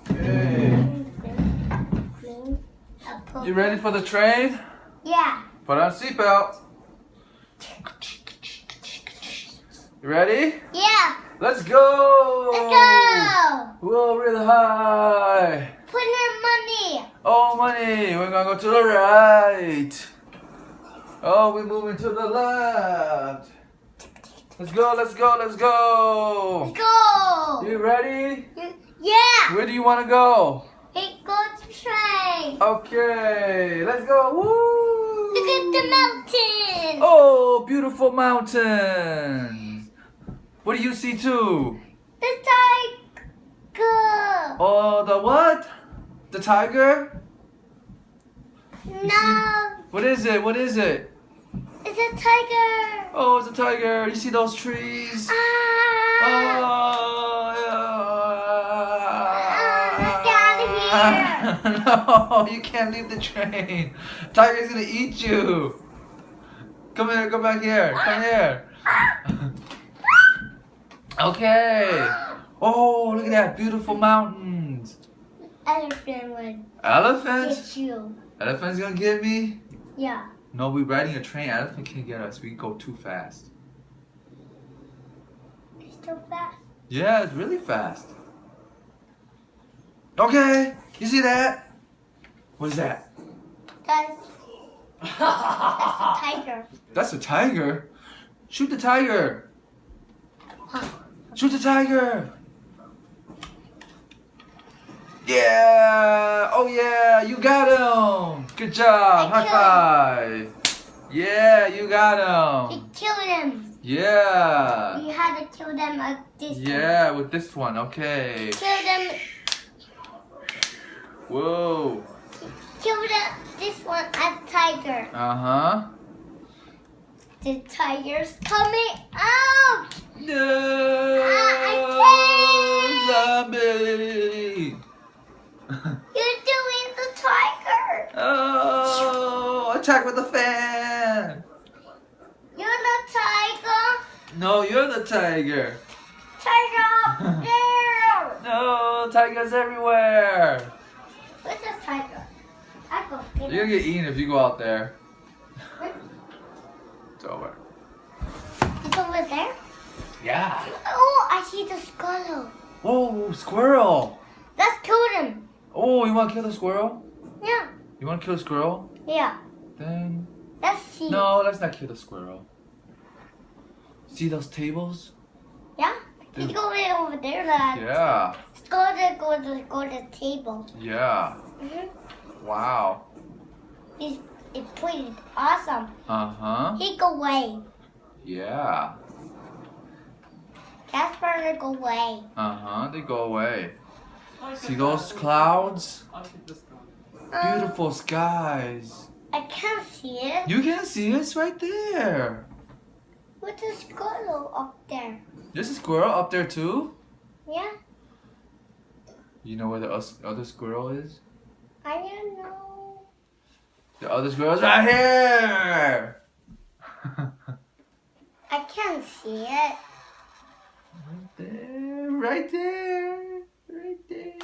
Hey. You ready for the train? Yeah. Put on seatbelt. You ready? Yeah. Let's go! Let's go! Whoa, really high. Put in money. Oh, money. We're gonna go to the right. Oh, we're moving to the left. Let's go, let's go, let's go. Let's go. You ready? Yeah. Where do you want to go? Hey, go to train. Okay, let's go. Woo! Look at the mountain. Oh, beautiful mountains. What do you see too? The tiger. Oh, the what? The tiger? No. What is it? What is it? It's a tiger. Oh, it's a tiger. You see those trees? Let's get out of here. No, you can't leave the train. Tiger's gonna eat you. Come here, come back here. Come here. Okay. Oh, look at that. Beautiful mountains. Elephant would Elephant? get you. Elephant's gonna get me? Yeah. No, we're riding a train. Elephant can't get us. We go too fast. It's so fast. Yeah, it's really fast. Okay, you see that? What is that? That's a tiger. That's a tiger. Shoot the tiger. Huh. Shoot the tiger. Yeah. Oh yeah, you got him. Good job. I High five. Yeah, you got We him. killed him. Yeah. We had to kill them at this Yeah, with this one. Okay. Kill them. Whoa. Kill this one at tiger. Uh-huh. The tiger's coming out. No. Zombie. You're doing the tiger. Oh, attack with the fan. You're the tiger. No, you're the tiger. Tiger up there. No, tigers everywhere. Where's the tiger? I go get You're him. gonna get eaten if you go out there. It's over. It's over there. Yeah. Oh, I see the squirrel. Whoa, squirrel. Let's kill him. Oh, you wanna kill the squirrel? Yeah. You wanna kill the squirrel? Yeah. Then Let's see. no, let's not kill the squirrel. See those tables? Yeah. Let's go right over there, lad. Yeah. Let's go to the table. Yeah. Wow. It's pretty awesome. Uh-huh. He go away. Yeah. Casper go away. Uh-huh. They go away. See those clouds? Beautiful skies. I can't see it. You can see it. It's right there. What's the squirrel up there? There's a squirrel up there too. Yeah. You know where the other squirrel is? I don't know. The other squirrel's right here. I can't see it. Right there. Right there. Right there.